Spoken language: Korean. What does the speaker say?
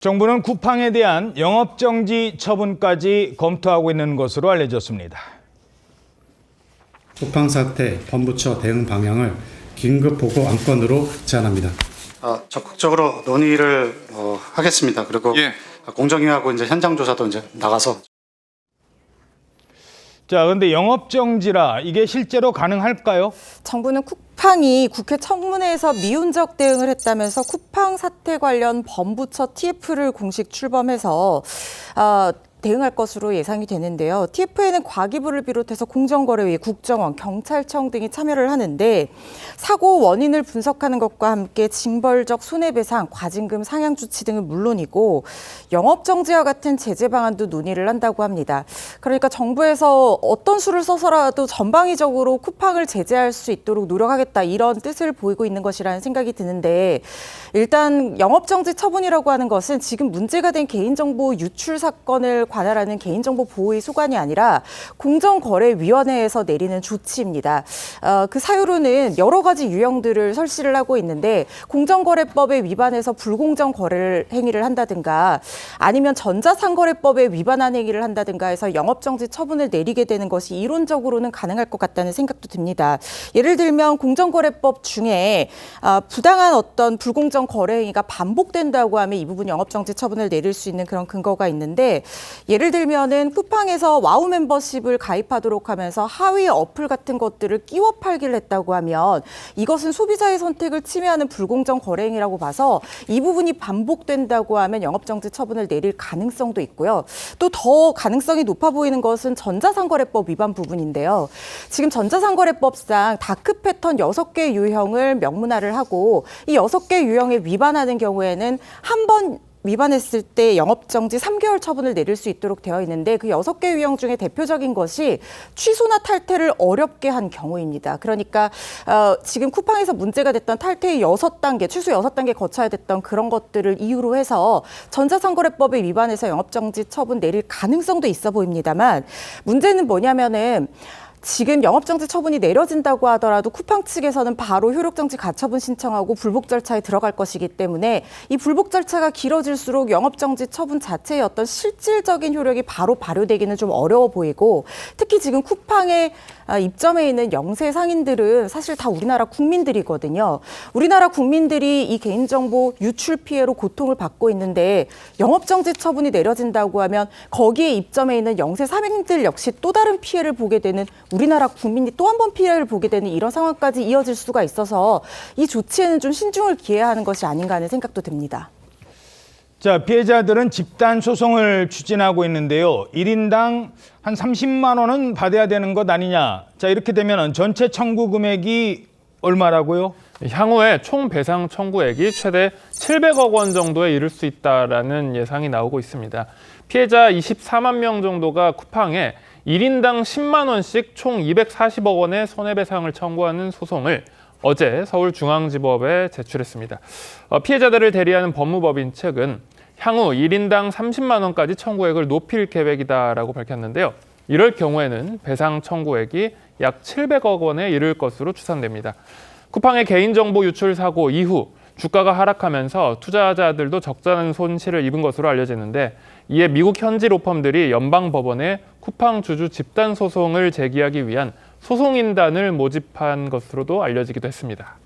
정부는 쿠팡에 대한 영업정지 처분까지 검토하고 있는 것으로 알려졌습니다. 쿠팡 사태 본부처 대응 방향을 긴급 보고 안건으로 제안합니다. 적극적으로 논의를 하겠습니다. 그리고 공정위하고 이제 현장 조사도 이제 나가서. 자, 근데 영업정지라 이게 실제로 가능할까요? 정부는 쿠팡이 국회 청문회에서 미온적 대응을 했다면서 쿠팡 사태 관련 본부처 TF를 공식 출범해서 대응할 것으로 예상이 되는데요. TF에는 과기부를 비롯해서 공정거래위, 국정원, 경찰청 등이 참여를 하는데 사고 원인을 분석하는 것과 함께 징벌적 손해배상, 과징금 상향 조치 등은 물론이고 영업정지와 같은 제재 방안도 논의를 한다고 합니다. 그러니까 정부에서 어떤 수를 써서라도 전방위적으로 쿠팡을 제재할 수 있도록 노력하겠다 이런 뜻을 보이고 있는 것이라는 생각이 드는데 일단 영업정지 처분이라고 하는 것은 지금 문제가 된 개인정보 유출 사건을 관할하는 개인정보 보호의 소관이 아니라 공정거래위원회에서 내리는 조치입니다. 그 사유로는 여러 가지 유형들을 설치를 하고 있는데 공정거래법에 위반해서 불공정 거래 행위를 한다든가 아니면 전자상거래법에 위반한 행위를 한다든가 해서 영업정지 처분을 내리게 되는 것이 이론적으로는 가능할 것 같다는 생각도 듭니다. 예를 들면 공정거래법 중에 부당한 어떤 불공정 거래 행위가 반복된다고 하면 이 부분 영업정지 처분을 내릴 수 있는 그런 근거가 있는데 예를 들면은 쿠팡에서 와우 멤버십을 가입하도록 하면서 하위 어플 같은 것들을 끼워 팔기를 했다고 하면 이것은 소비자의 선택을 침해하는 불공정 거래 행위라고 봐서 이 부분이 반복된다고 하면 영업정지 처분을 내릴 가능성도 있고요. 또 더 가능성이 높아 보이는 것은 전자상거래법 위반 부분인데요. 지금 전자상거래법상 다크 패턴 6개 유형을 명문화를 하고 이 6개 유형에 위반하는 경우에는 한 번 위반했을 때 영업정지 3개월 처분을 내릴 수 있도록 되어 있는데 그 6개 유형 중에 대표적인 것이 취소나 탈퇴를 어렵게 한 경우입니다. 그러니까 지금 쿠팡에서 문제가 됐던 탈퇴의 6단계, 취소 6단계 거쳐야 됐던 그런 것들을 이유로 해서 전자상거래법에 위반해서 영업정지 처분 내릴 가능성도 있어 보입니다만 문제는 뭐냐면은 지금 영업정지 처분이 내려진다고 하더라도 쿠팡 측에서는 바로 효력정지 가처분 신청하고 불복 절차에 들어갈 것이기 때문에 이 불복 절차가 길어질수록 영업정지 처분 자체의 어떤 실질적인 효력이 바로 발효되기는 좀 어려워 보이고 특히 지금 쿠팡의 입점해 있는 영세 상인들은 사실 다 우리나라 국민들이거든요. 우리나라 국민들이 이 개인정보 유출 피해로 고통을 받고 있는데 영업정지 처분이 내려진다고 하면 거기에 입점해 있는 영세 상인들 역시 또 다른 피해를 보게 되는 우리나라 국민이 또 한 번 피해를 보게 되는 이런 상황까지 이어질 수가 있어서 이 조치에는 좀 신중을 기해야 하는 것이 아닌가 하는 생각도 듭니다. 자, 피해자들은 집단 소송을 추진하고 있는데요. 1인당 한 30만 원은 받아야 되는 것 아니냐. 자, 이렇게 되면 전체 청구 금액이 얼마라고요? 향후에 총 배상 청구액이 최대 700억 원 정도에 이를 수 있다라는 예상이 나오고 있습니다. 피해자 24만 명 정도가 쿠팡에 1인당 10만 원씩 총 240억 원의 손해배상을 청구하는 소송을 어제 서울중앙지법에 제출했습니다. 피해자들을 대리하는 법무법인 측은 향후 1인당 30만 원까지 청구액을 높일 계획이다라고 밝혔는데요. 이럴 경우에는 배상 청구액이 약 700억 원에 이를 것으로 추산됩니다. 쿠팡의 개인정보 유출 사고 이후 주가가 하락하면서 투자자들도 적잖은 손실을 입은 것으로 알려지는데 이에 미국 현지 로펌들이 연방법원에 쿠팡 주주 집단 소송을 제기하기 위한 소송인단을 모집한 것으로도 알려지기도 했습니다.